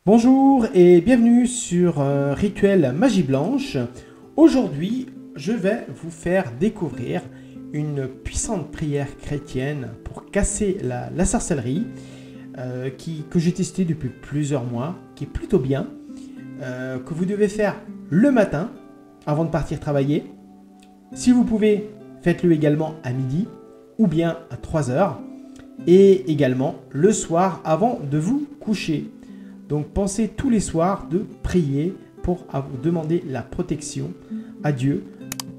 Bonjour et bienvenue sur Rituel Magie Blanche. Aujourd'hui, je vais vous faire découvrir une puissante prière chrétienne pour casser la sorcellerie que j'ai testée depuis plusieurs mois, qui est plutôt bien, que vous devez faire le matin avant de partir travailler. Si vous pouvez, faites-le également à midi ou bien à 3 heures et également le soir avant de vous coucher. Donc pensez tous les soirs de prier pour demander la protection à Dieu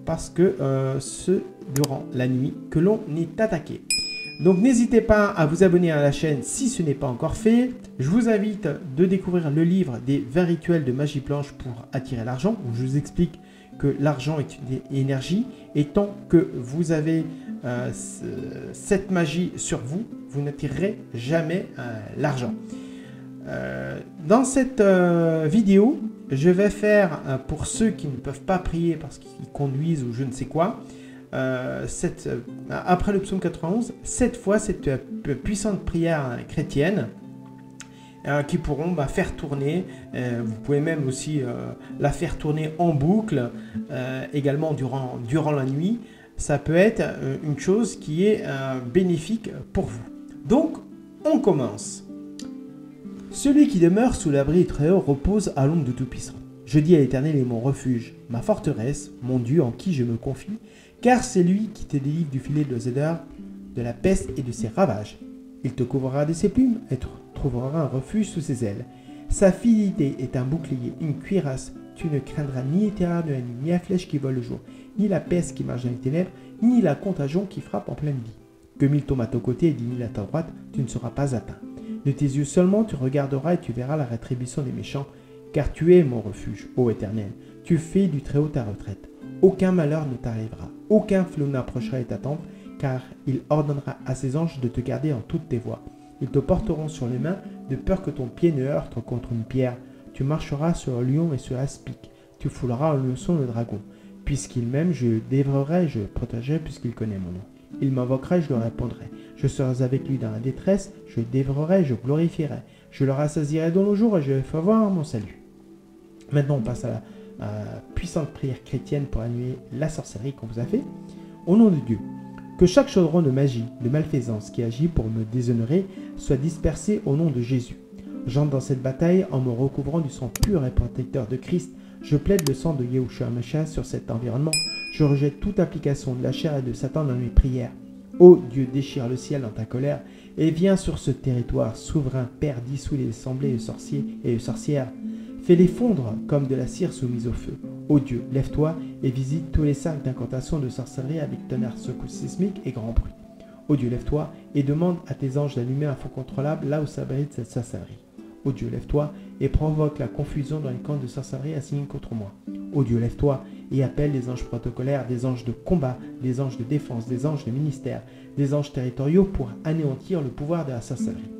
parce que c'est durant la nuit que l'on est attaqué. Donc n'hésitez pas à vous abonner à la chaîne si ce n'est pas encore fait. Je vous invite de découvrir le livre des 20 rituels de magie blanche pour attirer l'argent, où je vous explique que l'argent est une énergie et tant que vous avez cette magie sur vous, vous n'attirerez jamais l'argent. Dans cette vidéo, je vais faire, pour ceux qui ne peuvent pas prier parce qu'ils conduisent ou je ne sais quoi, après le psaume 91, 7 fois cette puissante prière chrétienne qui pourront faire tourner. Vous pouvez même aussi la faire tourner en boucle, également durant la nuit. Ça peut être une chose qui est bénéfique pour vous. Donc, on commence. Celui qui demeure sous l'abri du Très-Haut repose à l'ombre du Tout-Puissant. Je dis à l'Éternel est mon refuge, ma forteresse, mon Dieu en qui je me confie, car c'est lui qui te délivre du filet de l'Ozédar, de la peste et de ses ravages. Il te couvrira de ses plumes et trouvera un refuge sous ses ailes. Sa fidélité est un bouclier, une cuirasse. Tu ne craindras ni les terreurs de la nuit, ni la flèche qui vole le jour, ni la peste qui marche dans les ténèbres, ni la contagion qui frappe en pleine nuit. Que 1000 tombent à ton côté et 10 000 à ta droite, tu ne seras pas atteint. De tes yeux seulement tu regarderas et tu verras la rétribution des méchants, car tu es mon refuge, ô Éternel. Tu fais du Très-Haut ta retraite. Aucun malheur ne t'arrivera, aucun flot n'approchera de ta tente, car il ordonnera à ses anges de te garder en toutes tes voies. Ils te porteront sur les mains, de peur que ton pied ne heurte contre une pierre. Tu marcheras sur le lion et sur l'aspic. Tu fouleras en leçon le dragon. Puisqu'il m'aime, je le dévorerai, je le protégerai, puisqu'il connaît mon nom. Il m'invoquera, je le répondrai. Je serai avec lui dans la détresse, je le dévorerai, je le glorifierai. Je le rassasierai dans le jour et je le ferai voir mon salut. Maintenant, on passe à la puissante prière chrétienne pour annuler la sorcellerie qu'on vous a fait. Au nom de Dieu, que chaque chaudron de magie, de malfaisance qui agit pour me déshonorer soit dispersé au nom de Jésus. J'entre dans cette bataille en me recouvrant du sang pur et protecteur de Christ. Je plaide le sang de Yahushua Mashiach sur cet environnement. Je rejette toute application de la chair et de Satan dans mes prières. Ô Dieu, déchire le ciel dans ta colère et viens sur ce territoire, souverain Père, dissous les assemblées de sorciers et de sorcières. Fais-les fondre comme de la cire soumise au feu. Ô Dieu, lève-toi et visite tous les cercles d'incantation de sorcellerie avec tonnerre, secousse sismique et grand bruit. Ô Dieu, lève-toi et demande à tes anges d'allumer un feu contrôlable là où s'abrite cette sorcellerie. Ô Dieu, lève-toi et provoque la confusion dans les camps de sorcellerie assignés contre moi. Ô Dieu, lève-toi et appelle des anges protocolaires, des anges de combat, des anges de défense, des anges de ministère, des anges territoriaux pour anéantir le pouvoir de la sorcellerie.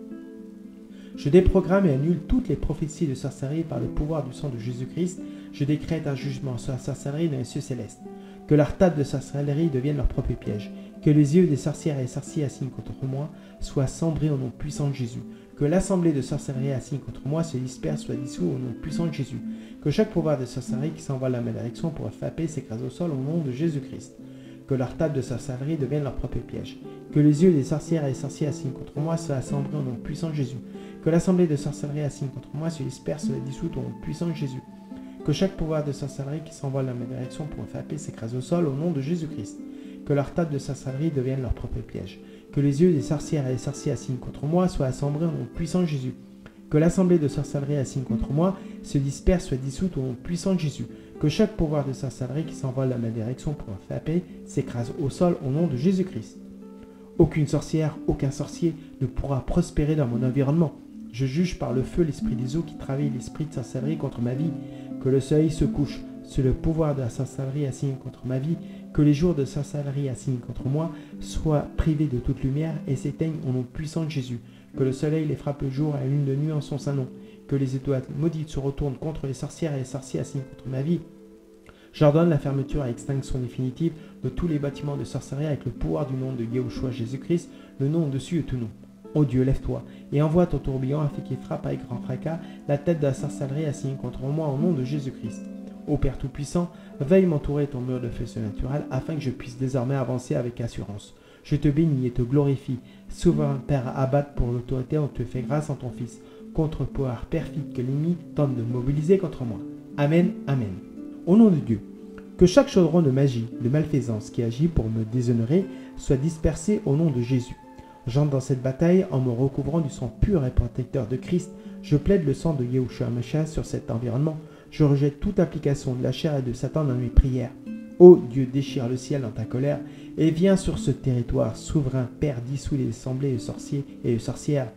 Je déprogramme et annule toutes les prophéties de sorcellerie par le pouvoir du sang de Jésus-Christ. Je décrète un jugement sur la sorcellerie dans les cieux célestes. Que leurs tables de sorcellerie deviennent leur propre piège. Que les yeux des sorcières et sorciers assis contre moi soient cendrés au nom puissant de Jésus. Que l'assemblée de sorcellerie assis contre moi se disperse, soit dissous au nom puissant de Jésus. Que chaque pouvoir de sorcellerie qui s'envole dans ma direction pour frapper s'écrase au sol au nom de Jésus-Christ. Que leurs tables de sorcellerie deviennent leur propre piège. Que les yeux des sorcières et sorciers assis contre moi soient cendrés au nom puissant de Jésus. Que l'assemblée de sorcellerie assis contre moi se disperse, soit dissoute au nom puissant de Jésus. Que chaque pouvoir de sorcellerie qui s'envole dans ma direction pour frapper s'écrase au sol au nom de Jésus-Christ. Que leurs tables de sorcellerie deviennent leur propre piège. Que les yeux des sorcières et des sorciers assis contre moi soient assemblés au nom puissant de Jésus. Que l'assemblée de sorcellerie assis contre moi se disperse, soit dissoute au nom puissant de Jésus. Que chaque pouvoir de sorcellerie qui s'envole dans ma direction pour me frapper s'écrase au sol au nom de Jésus-Christ. Aucune sorcière, aucun sorcier ne pourra prospérer dans mon environnement. Je juge par le feu l'esprit des eaux qui travaille l'esprit de sorcellerie contre ma vie. Que le soleil se couche sur le pouvoir de la sorcellerie assigné contre ma vie. Que les jours de sorcellerie assignés contre moi soient privés de toute lumière et s'éteignent au nom puissant de Jésus. Que le soleil les frappe le jour et la lune de nuit en son sein nom. Que les étoiles maudites se retournent contre les sorcières et les sorciers assignés contre ma vie. J'ordonne la fermeture et extinction définitive de tous les bâtiments de sorcellerie avec le pouvoir du nom de Yahushua Jésus-Christ, le nom au-dessus de tout nom. Ô Dieu, lève-toi et envoie ton tourbillon afin qu'il frappe avec grand fracas la tête de la sorcellerie assignée contre moi au nom de Jésus-Christ. Ô Père Tout-Puissant, veille m'entourer ton mur de feu surnaturel afin que je puisse désormais avancer avec assurance. Je te bénis et te glorifie, souverain Père abattre pour l'autorité, on te fait grâce en ton Fils, contre le pouvoir perfide que l'ennemi tente de mobiliser contre moi. Amen, Amen. Au nom de Dieu, que chaque chaudron de magie, de malfaisance qui agit pour me déshonorer soit dispersé au nom de Jésus. J'entre dans cette bataille en me recouvrant du sang pur et protecteur de Christ. Je plaide le sang de Yahushua Mashiach sur cet environnement. Je rejette toute application de la chair et de Satan dans mes prières. Ô Dieu, déchire le ciel dans ta colère et viens sur ce territoire souverain, Père, dissous les assemblées de sorciers et de sorcières.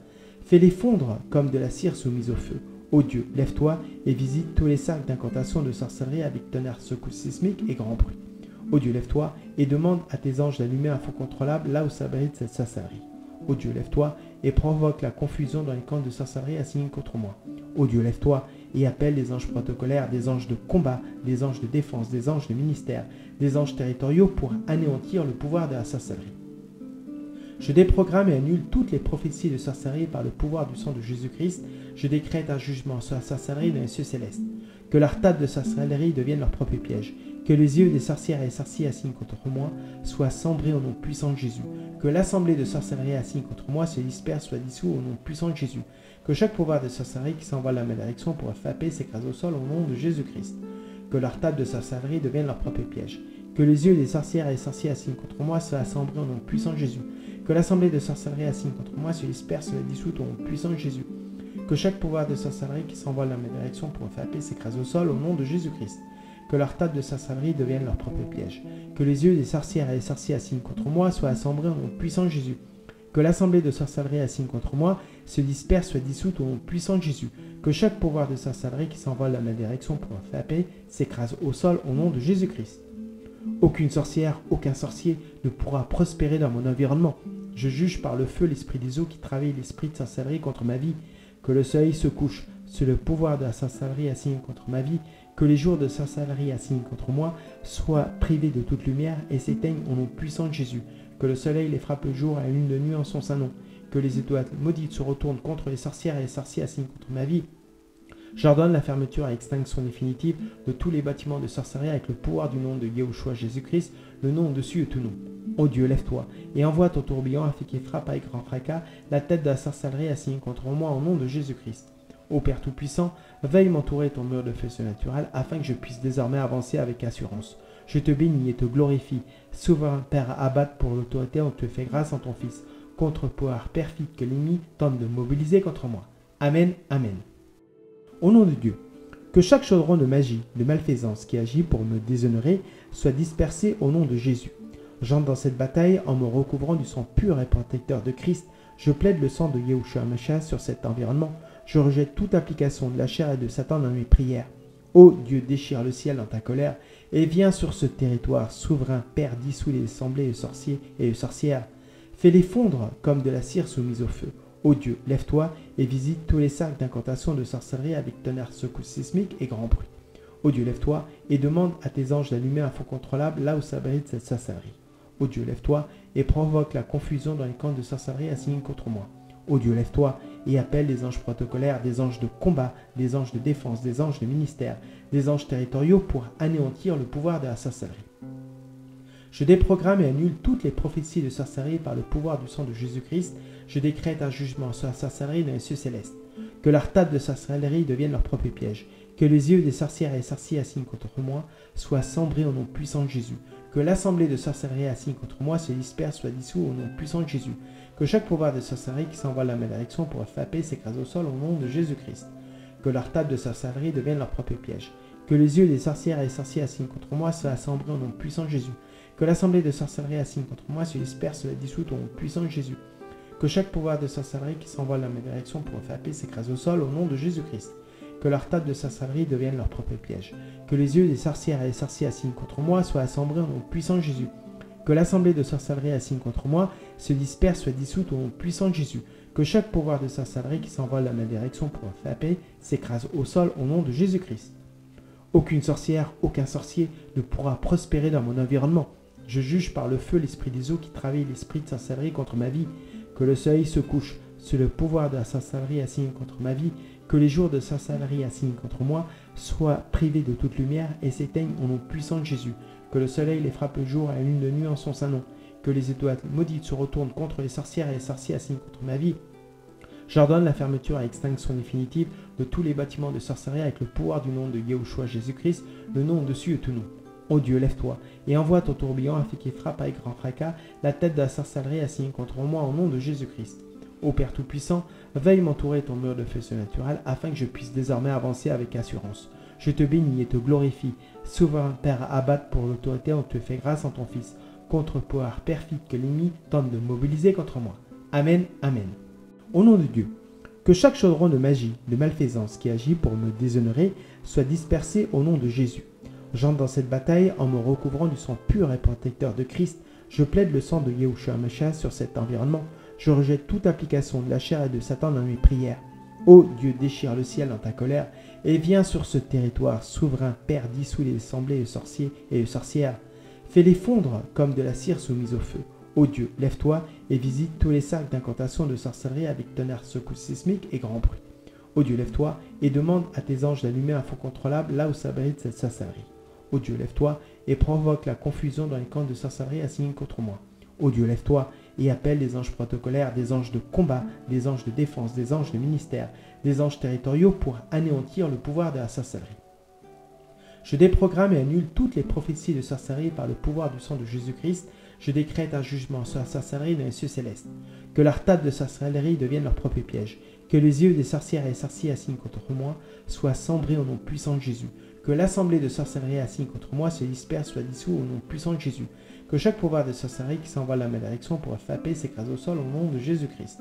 Fais-les fondre comme de la cire soumise au feu. Ô Dieu, lève-toi et visite tous les cercles d'incantation de sorcellerie avec tonnerre, secousse sismique et grand bruit. Ô Dieu, lève-toi et demande à tes anges d'allumer un feu contrôlable là où s'abrite cette sorcellerie. Ô Dieu, lève-toi et provoque la confusion dans les camps de sorcellerie assignés contre moi. Ô Dieu, lève-toi et appelle des anges protocolaires, des anges de combat, des anges de défense, des anges de ministère, des anges territoriaux pour anéantir le pouvoir de la sorcellerie. Je déprogramme et annule toutes les prophéties de sorcellerie par le pouvoir du sang de Jésus-Christ. Je décrète un jugement sur la sorcellerie dans les cieux célestes. Que leur table de sorcellerie devienne leur propre piège. Que les yeux des sorcières et sorciers assignés contre moi soient cendrés au nom puissant de Jésus. Que l'assemblée de sorcellerie assignée contre moi se disperse, soit dissous au nom puissant de Jésus. Que chaque pouvoir de sorcellerie qui s'envole dans ma direction pour frapper s'écrase au sol au nom de Jésus-Christ. Que leur table de sorcellerie devienne leur propre piège. Que les yeux des sorcières et sorciers assignés contre moi soient cendrés au nom puissant de Jésus. Que l'assemblée de sorcellerie assignée contre moi se disperse, soit dissoute au nom puissant de Jésus. Que chaque pouvoir de sorcellerie qui s'envole dans ma direction pour frapper s'écrase au sol au nom de Jésus-Christ. Que leur table de sorcellerie devienne leur propre piège. Que les yeux des sorcières et des sorciers assignés contre moi soient assemblés au nom puissant de Jésus. Que l'assemblée de sorcellerie assignée contre moi se disperse, soit dissoute au nom puissant de Jésus. Que chaque pouvoir de sorcellerie qui s'envole dans ma direction pour frapper s'écrase au sol au nom de Jésus-Christ. Aucune sorcière, aucun sorcier ne pourra prospérer dans mon environnement. Je juge par le feu l'esprit des eaux qui travaille l'esprit de sorcellerie contre ma vie. Que le soleil se couche sur le pouvoir de la sorcellerie assigné contre ma vie. Que les jours de sorcellerie assignés contre moi soient privés de toute lumière et s'éteignent au nom puissant de Jésus. Que le soleil les frappe le jour et la lune de nuit en son saint nom. Que les étoiles maudites se retournent contre les sorcières et les sorciers assignés contre ma vie. J'ordonne la fermeture et extinction définitive de tous les bâtiments de sorcellerie avec le pouvoir du nom de Yahushua Jésus-Christ, le nom au-dessus de tout nom. Ô Dieu, lève-toi et envoie ton tourbillon afin qu'il frappe avec grand fracas la tête de la sorcellerie assignée contre moi au nom de Jésus-Christ. Ô Père Tout-Puissant, veille m'entourer ton mur de feu surnaturel afin que je puisse désormais avancer avec assurance. Je te bénis et te glorifie, souverain Père abattre pour l'autorité, on te fait grâce en ton Fils, contre le pouvoir perfide que l'ennemi tente de mobiliser contre moi. Amen, Amen. Au nom de Dieu, que chaque chaudron de magie, de malfaisance qui agit pour me déshonorer soit dispersé au nom de Jésus. J'entre dans cette bataille en me recouvrant du sang pur et protecteur de Christ. Je plaide le sang de Yahushua Mashiach sur cet environnement. Je rejette toute application de la chair et de Satan dans mes prières. Ô Dieu, déchire le ciel dans ta colère et viens sur ce territoire souverain, Père, dissous les assemblées de sorciers et de sorcières. Fais-les fondre comme de la cire soumise au feu. Ô Dieu, lève-toi et visite tous les cercles d'incantation de sorcellerie avec tonnerre, secousse sismique et grand bruit. Ô Dieu, lève-toi et demande à tes anges d'allumer un feu contrôlable là où s'abrite cette sorcellerie. Ô Dieu, lève-toi et provoque la confusion dans les camps de sorcellerie assignés contre moi. Ô Dieu, lève-toi et appelle des anges protocolaires, des anges de combat, des anges de défense, des anges de ministère, des anges territoriaux pour anéantir le pouvoir de la sorcellerie. Je déprogramme et annule toutes les prophéties de sorcellerie par le pouvoir du sang de Jésus-Christ. Je décrète un jugement sur la sorcellerie dans les cieux célestes. Que leur table de sorcellerie devienne leur propre piège. Que les yeux des sorcières et sorciers assignés contre moi soient cendrés au nom puissant de Jésus. Que l'assemblée de sorcellerie assignée contre moi se disperse, soit dissous au nom puissant de Jésus. Que chaque pouvoir de sorcellerie qui s'envole dans ma direction pour frapper s'écrase au sol au nom de Jésus-Christ. Que leur table de sorcellerie devienne leur propre piège. Que les yeux des sorcières et sorciers assignés contre moi soient cendrés au nom puissant de Jésus. Que l'assemblée de sorcellerie assignée contre moi se disperse, soit dissoute au nom puissant de Jésus. Que chaque pouvoir de sorcellerie qui s'envole dans ma direction pour frapper s'écrase au sol au nom de Jésus-Christ. Que leur table de sorcellerie devienne leur propre piège. Que les yeux des sorcières et des sorciers assignés contre moi soient assemblés au nom puissant de Jésus. Que l'assemblée de sorcellerie assignée contre moi se disperse, soit dissoute au nom puissant de Jésus. Que chaque pouvoir de sorcellerie qui s'envole dans ma direction pour frapper s'écrase au sol au nom de Jésus-Christ. Aucune sorcière, aucun sorcier ne pourra prospérer dans mon environnement. Je juge par le feu l'esprit des eaux qui travaille l'esprit de sorcellerie contre ma vie. Que le soleil se couche sur le pouvoir de la sorcellerie assigne contre ma vie. Que les jours de sorcellerie assignent contre moi soient privés de toute lumière et s'éteignent au nom puissant de Jésus. Que le soleil les frappe le jour et la lune de nuit en son saint nom. Que les étoiles maudites se retournent contre les sorcières et les sorciers assignent contre ma vie. J'ordonne la fermeture et extinction définitive de tous les bâtiments de sorcellerie avec le pouvoir du nom de Yahushua Jésus-Christ, le nom au-dessus de tout nom. Ô Dieu, lève-toi et envoie ton tourbillon afin qu'il frappe avec grand fracas la tête de la sorcellerie assignée contre moi au nom de Jésus-Christ. Ô Père Tout-Puissant, veuille m'entourer ton mur de feu surnaturel afin que je puisse désormais avancer avec assurance. Je te bénis et te glorifie, souverain Père abatte pour l'autorité dont tu fais grâce en ton Fils, contre-pouvoir perfide que l'ennemi tente de mobiliser contre moi. Amen, Amen. Au nom de Dieu, que chaque chaudron de magie, de malfaisance qui agit pour me déshonorer soit dispersé au nom de Jésus. J'entre dans cette bataille en me recouvrant du sang pur et protecteur de Christ. Je plaide le sang de Yahushua Mashiach sur cet environnement. Je rejette toute application de la chair et de Satan dans mes prières. Ô Dieu, déchire le ciel dans ta colère et viens sur ce territoire, souverain Père, dissous les assemblées de sorciers et de sorcières. Fais-les fondre comme de la cire soumise au feu. Ô Dieu, lève-toi et visite tous les cercles d'incantation de sorcellerie avec tonnerre, secousse sismique et grand bruit. Ô Dieu, lève-toi et demande à tes anges d'allumer un feu contrôlable là où s'abrite cette sorcellerie. Ô Dieu, lève-toi et provoque la confusion dans les camps de sorcellerie assignés contre moi. Ô Dieu, lève-toi et appelle des anges protocolaires, des anges de combat, des anges de défense, des anges de ministère, des anges territoriaux pour anéantir le pouvoir de la sorcellerie. Je déprogramme et annule toutes les prophéties de sorcellerie par le pouvoir du sang de Jésus-Christ. Je décrète un jugement sur la sorcellerie dans les cieux célestes. Que leur table de sorcellerie devienne leur propre piège. Que les yeux des sorcières et sorciers assignés contre moi soient cendrés au nom puissant de Jésus. Que l'assemblée de sorcellerie assignée contre moi se disperse, soit dissous au nom puissant de Jésus. Que chaque pouvoir de sorcellerie qui s'envoie la malédiction pour frapper s'écrase au sol au nom de Jésus-Christ.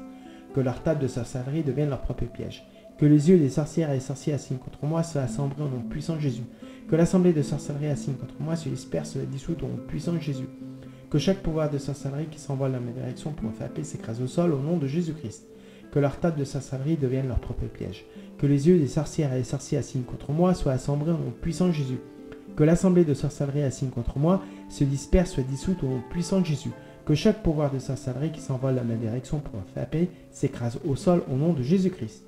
Que leur table de sorcellerie devienne leur propre piège. Que les yeux des sorcières et des sorciers assignés contre moi soient cendrés au nom puissant de Jésus. Que l'assemblée de sorcellerie assignée contre moi se disperse, soit dissoute au nom puissant de Jésus. Que chaque pouvoir de sorcellerie qui s'envole dans ma direction pour me frapper s'écrase au sol au nom de Jésus-Christ. Que leur table de sorcellerie devienne leur propre piège. Que les yeux des sorcières et des sorciers assignés contre moi soient assemblés au nom puissant de Jésus. Que l'assemblée de sorcellerie assignée contre moi se disperse, soit dissoute au nom puissant de Jésus. Que chaque pouvoir de sorcellerie qui s'envole dans ma direction pour me frapper s'écrase au sol au nom de Jésus-Christ.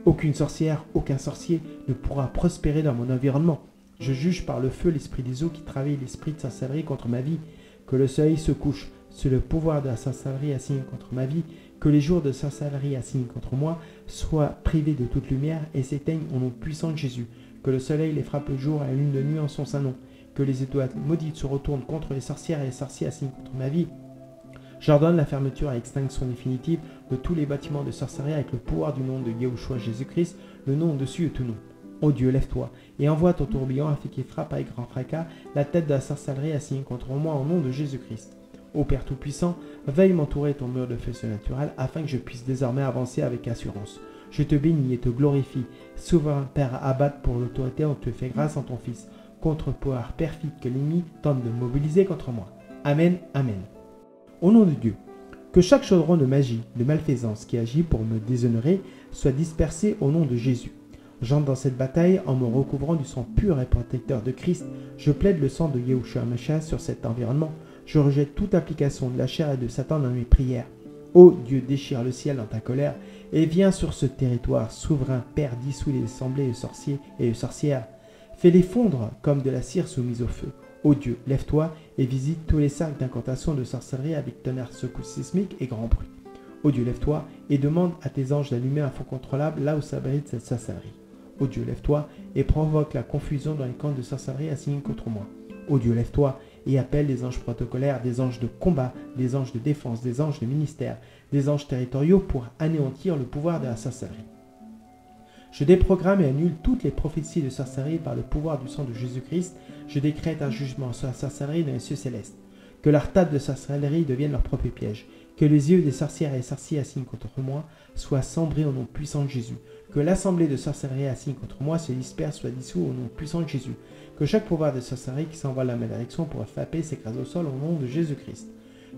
Aucune sorcière, aucun sorcier ne pourra prospérer dans mon environnement. Je juge par le feu l'esprit des eaux qui travaille l'esprit de sorcellerie contre ma vie. Que le soleil se couche sur le pouvoir de la sorcellerie assignée contre ma vie. Que les jours de sorcellerie assignés contre moi soient privés de toute lumière et s'éteignent au nom puissant de Jésus. Que le soleil les frappe le jour et la lune de nuit en son saint nom. Que les étoiles maudites se retournent contre les sorcières et les sorciers assignés contre ma vie. J'ordonne la fermeture et extinction définitive de tous les bâtiments de sorcellerie avec le pouvoir du nom de Yahushua Jésus-Christ, le nom au-dessus de tout nom. Ô Dieu, lève-toi et envoie ton tourbillon afin qu'il frappe avec grand fracas la tête de la sorcellerie assignée contre moi au nom de Jésus-Christ. Ô Père Tout-Puissant, veuille m'entourer ton mur de feu surnaturel afin que je puisse désormais avancer avec assurance. Je te bénis et te glorifie, souverain Père abatte pour l'autorité dont tu fais grâce en ton Fils, contre-pouvoir perfide que l'ennemi tente de mobiliser contre moi. Amen, Amen. Au nom de Dieu, que chaque chaudron de magie, de malfaisance qui agit pour me déshonorer soit dispersé au nom de Jésus. J'entre dans cette bataille en me recouvrant du sang pur et protecteur de Christ. Je plaide le sang de Yahushua Mashiach sur cet environnement. Je rejette toute application de la chair et de Satan dans mes prières. Ô Dieu, déchire le ciel dans ta colère et viens sur ce territoire, souverain Père, dissous les assemblées de sorciers et de sorcières. Fais-les fondre comme de la cire soumise au feu. Ô Dieu, lève-toi et visite tous les cercles d'incantation de sorcellerie avec tonnerre, secousse sismique et grand bruit. Ô Dieu, lève-toi et demande à tes anges d'allumer un feu contrôlable là où s'abrite cette sorcellerie. Ô Dieu, lève-toi et provoque la confusion dans les camps de sorcellerie assignés contre moi. Ô Dieu, lève-toi et appelle des anges protocolaires, des anges de combat, des anges de défense, des anges de ministère, des anges territoriaux pour anéantir le pouvoir de la sorcellerie. Je déprogramme et annule toutes les prophéties de sorcellerie par le pouvoir du sang de Jésus-Christ. Je décrète un jugement sur la sorcellerie dans les cieux célestes. Que leur table de sorcellerie devienne leur propre piège. Que les yeux des sorcières et des sorciers assignés contre moi soient cendrés au nom puissant de Jésus. Que l'assemblée de sorcellerie assignée contre moi se disperse, soit dissous au nom puissant de Jésus. Que chaque pouvoir de sorcellerie qui s'envole la malédiction pour frapper s'écrase au sol au nom de Jésus-Christ.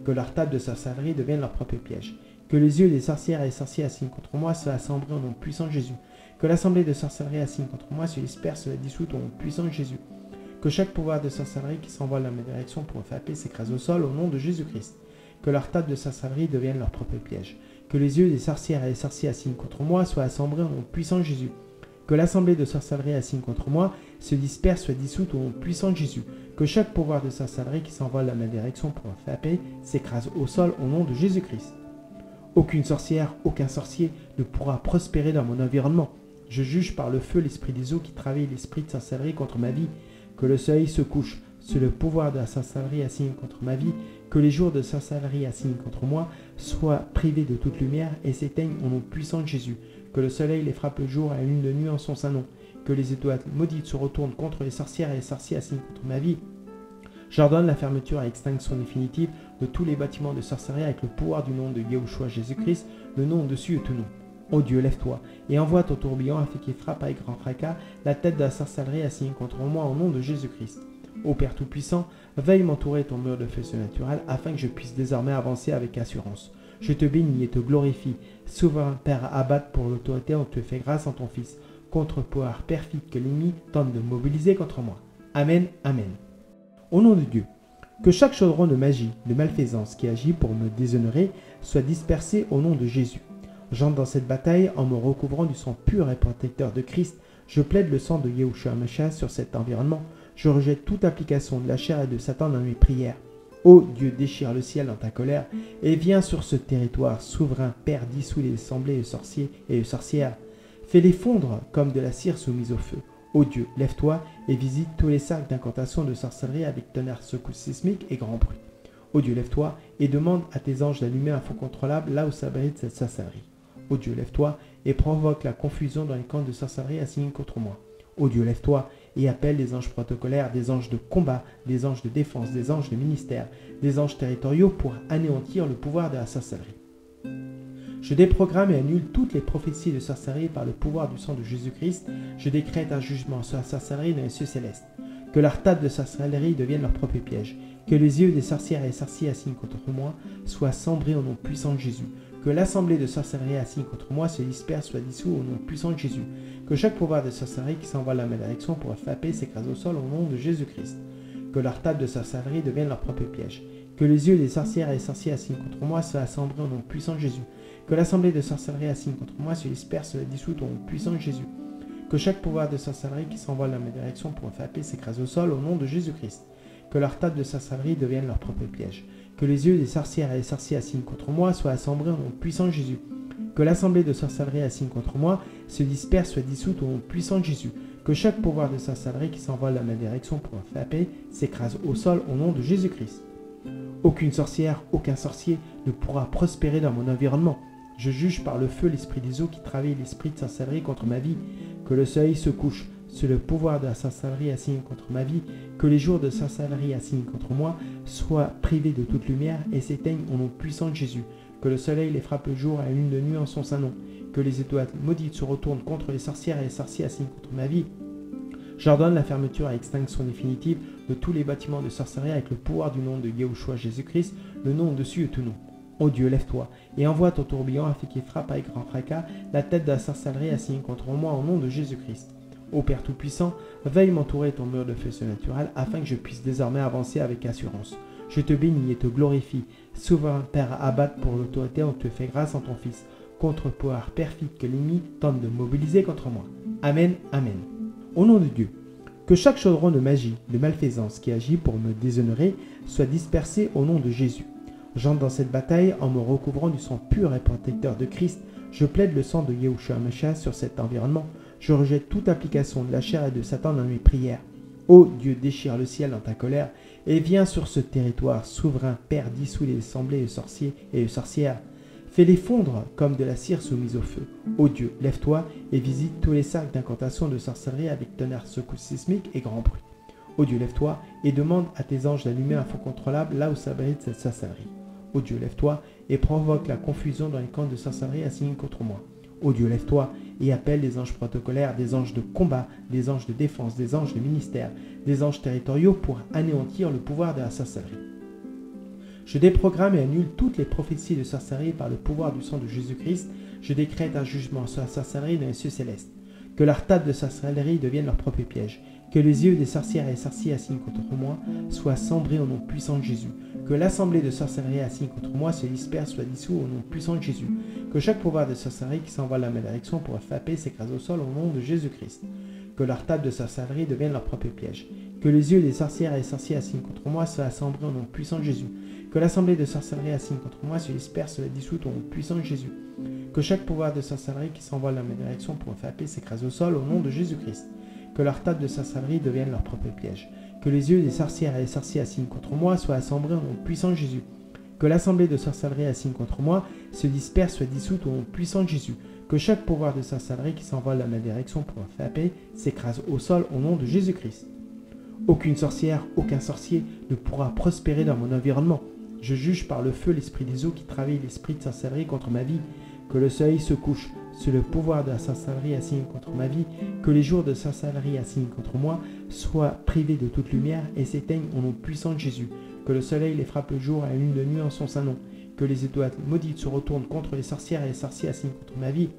Que leur table de sorcellerie devienne leur propre piège. Que les yeux des sorcières et des sorciers assignés contre moi soient cendrés au nom puissant de Jésus. Que l'assemblée de sorcellerie assigne contre moi se disperse, soit dissoute au nom puissant de Jésus. Que chaque pouvoir de sorcellerie qui s'envole dans ma direction pour me faire paix s'écrase au sol au nom de Jésus-Christ. Que leur table de sorcellerie devienne leur propre piège. Que les yeux des sorcières et des sorciers assignent contre moi soient assemblés au nom puissant de Jésus. Que l'assemblée de sorcellerie assigne contre moi se disperse, soit dissoute au nom puissant de Jésus. Que chaque pouvoir de sorcellerie qui s'envole dans ma direction pour me faire paix s'écrase au sol au nom de Jésus-Christ. Aucune sorcière, aucun sorcier ne pourra prospérer dans mon environnement. Je juge par le feu l'esprit des eaux qui travaille l'esprit de sorcellerie contre ma vie. Que le soleil se couche sur le pouvoir de la sorcellerie assigne contre ma vie. Que les jours de sorcellerie assignent contre moi soient privés de toute lumière et s'éteignent au nom puissant de Jésus. Que le soleil les frappe le jour et la lune de nuit en son saint nom. Que les étoiles maudites se retournent contre les sorcières et les sorciers assignent contre ma vie. J'ordonne la fermeture et extinction définitive de tous les bâtiments de sorcellerie avec le pouvoir du nom de Yahushua Jésus-Christ, le nom au-dessus de tout nom. Ô Dieu, lève-toi et envoie ton tourbillon afin qu'il frappe avec grand fracas la tête de la sorcellerie assignée contre moi au nom de Jésus-Christ. Ô Père Tout-Puissant, veuille m'entourer ton mur de feu surnaturel afin que je puisse désormais avancer avec assurance. Je te bénis et te glorifie, souverain Père abattre pour l'autorité dont tu fais grâce en ton Fils, contre-pouvoir perfide que l'ennemi tente de mobiliser contre moi. Amen, Amen. Au nom de Dieu, que chaque chaudron de magie, de malfaisance qui agit pour me déshonorer soit dispersé au nom de Jésus. J'entre dans cette bataille en me recouvrant du sang pur et protecteur de Christ. Je plaide le sang de Yahushua Mashiach sur cet environnement. Je rejette toute application de la chair et de Satan dans mes prières. Ô Dieu, déchire le ciel dans ta colère et viens sur ce territoire, souverain Père, dissous les assemblées de sorciers et de sorcières. Fais-les fondre comme de la cire soumise au feu. Ô Dieu, lève-toi et visite tous les cercles d'incantation de sorcellerie avec tonnerre, secousse sismique et grand bruit. Ô Dieu, lève-toi et demande à tes anges d'allumer un feu contrôlable là où s'abrite cette sorcellerie. Ô Dieu, lève-toi et provoque la confusion dans les camps de sorcellerie assignés contre moi. Ô Dieu, lève-toi et appelle des anges protocolaires, des anges de combat, des anges de défense, des anges de ministère, des anges territoriaux pour anéantir le pouvoir de la sorcellerie. Je déprogramme et annule toutes les prophéties de sorcellerie par le pouvoir du sang de Jésus-Christ. Je décrète un jugement sur la sorcellerie dans les cieux célestes. Que leur table de sorcellerie devienne leur propre piège. Que les yeux des sorcières et des sorciers assignés contre moi soient sombrés au nom puissant de Jésus. Que l'assemblée de sorcellerie assignée contre moi se disperse, soit dissous au nom puissant de Jésus. Que chaque pouvoir de sorcellerie qui s'envole dans ma direction pour frapper s'écrase au sol au nom de Jésus-Christ. Que leur table de sorcellerie devienne leur propre piège. Que les yeux des sorcières et des sorciers assignés contre moi soient sombrés au nom puissant de Jésus. Que l'assemblée de sorcellerie assignée contre moi se disperse, soit dissoute au nom puissant de Jésus. Que chaque pouvoir de sorcellerie qui s'envole dans ma direction pour me frapper s'écrase au sol au nom de Jésus-Christ. Que leur table de sorcellerie devienne leur propre piège. Que les yeux des sorcières et des sorciers assignés contre moi soient assemblés au nom puissant de Jésus. Que l'assemblée de sorcellerie assignée contre moi se disperse, soit dissoute au nom puissant de Jésus. Que chaque pouvoir de sorcellerie qui s'envole dans ma direction pour me frapper s'écrase au sol au nom de Jésus-Christ. Aucune sorcière, aucun sorcier ne pourra prospérer dans mon environnement. Je juge par le feu l'esprit des eaux qui travaille l'esprit de sorcellerie contre ma vie. Que le soleil se couche sur le pouvoir de la sorcellerie assignée contre ma vie. Que les jours de sorcellerie assignés contre moi soient privés de toute lumière et s'éteignent au nom puissant de Jésus. Que le soleil les frappe le jour et la lune de nuit en son saint nom. Que les étoiles maudites se retournent contre les sorcières et les sorciers assignés contre ma vie. J'ordonne la fermeture et extinction définitive de tous les bâtiments de sorcellerie avec le pouvoir du nom de Yahushua Jésus-Christ, le nom au-dessus de tout nom. Ô Dieu, lève-toi et envoie ton tourbillon afin qu'il frappe avec grand fracas la tête de la sorcellerie assignée contre moi au nom de Jésus-Christ. Ô Père Tout-Puissant, veuille m'entourer ton mur de feu surnaturel afin que je puisse désormais avancer avec assurance. Je te bénis et te glorifie, souverain Père abattre pour l'autorité dont tu fais grâce en ton Fils, contre-pouvoir perfide que l'ennemi tente de mobiliser contre moi. Amen, Amen. Au nom de Dieu, que chaque chaudron de magie, de malfaisance qui agit pour me déshonorer soit dispersé au nom de Jésus. J'entre dans cette bataille en me recouvrant du sang pur et protecteur de Christ. Je plaide le sang de Yahushua Mashiach sur cet environnement. Je rejette toute application de la chair et de Satan dans mes prières. Ô Dieu, déchire le ciel dans ta colère et viens sur ce territoire, souverain Père, dissous les assemblées de sorciers et de sorcières. Fais-les fondre comme de la cire soumise au feu. Ô Dieu, lève-toi et visite tous les cercles d'incantation de sorcellerie avec tonnerre, secousse sismique et grand bruit. Ô Dieu, lève-toi et demande à tes anges d'allumer un feu contrôlable là où s'abrite cette sorcellerie. Ô Dieu, lève-toi et provoque la confusion dans les camps de sorcellerie assignés contre moi. Ô Dieu, lève-toi et appelle des anges protocolaires, des anges de combat, des anges de défense, des anges de ministère, des anges territoriaux pour anéantir le pouvoir de la sorcellerie. Je déprogramme et annule toutes les prophéties de sorcellerie par le pouvoir du sang de Jésus-Christ. Je décrète un jugement sur la sorcellerie dans les cieux célestes. Que leur table de sorcellerie devienne leur propre piège. Que les yeux des sorcières et sorciers assignés contre moi soient cendrés au nom puissant de Jésus. Que l'assemblée de sorcellerie assignée contre moi se disperse, soit dissous au nom puissant de Jésus. Que chaque pouvoir de sorcellerie qui s'envoie la malédiction pour frapper s'écrase au sol au nom de Jésus-Christ. Que leur table de sorcellerie devienne leur propre piège. Que les yeux des sorcières et sorciers assignés contre moi soient assemblés au nom puissant de Jésus. Que l'assemblée de sorcellerie assignée contre moi se disperse, soit dissoute au nom puissant de Jésus. Que chaque pouvoir de sorcellerie qui s'envoie la malédiction pour frapper s'écrase au sol au nom de Jésus-Christ. Que leur table de sorcellerie devienne leur propre piège. Que les yeux des sorcières et des sorciers assignés contre moi soient assemblés au nom puissant de Jésus. Que l'assemblée de sorcellerie assignée contre moi se disperse, soit dissoute au nom puissant de Jésus. Que chaque pouvoir de sorcellerie qui s'envole dans ma direction pour frapper s'écrase au sol au nom de Jésus-Christ. Aucune sorcière, aucun sorcier ne pourra prospérer dans mon environnement. Je juge par le feu l'esprit des eaux qui travaille l'esprit de sorcellerie contre ma vie. Que le soleil se couche sur le pouvoir de la sorcellerie assigné contre ma vie. Que les jours de sorcellerie assignés contre moi soient privés de toute lumière et s'éteignent au nom puissant de Jésus. Que le soleil les frappe le jour et la lune de nuit en son saint nom. Que les étoiles maudites se retournent contre les sorcières et les sorciers assignés contre ma vie.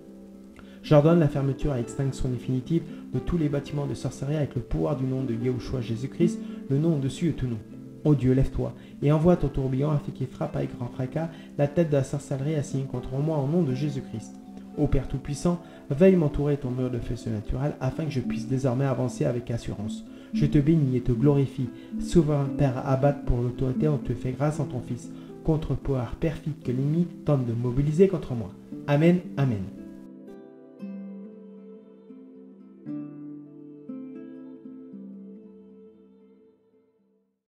J'ordonne la fermeture et l'extinction définitive de tous les bâtiments de sorcellerie avec le pouvoir du nom de Yahushua Jésus-Christ, le nom au-dessus de tout nom. Ô Dieu, lève-toi et envoie ton tourbillon afin qu'il frappe avec grand fracas la tête de la sorcellerie assignée contre moi au nom de Jésus-Christ. Ô Père Tout-Puissant, veuille m'entourer ton mur de feu surnaturel afin que je puisse désormais avancer avec assurance. Je te bénis et te glorifie, souverain Père Abbat, pour l'autorité dont tu fais grâce en ton Fils, contre pouvoir perfide que l'ennemi tente de mobiliser contre moi. Amen, Amen.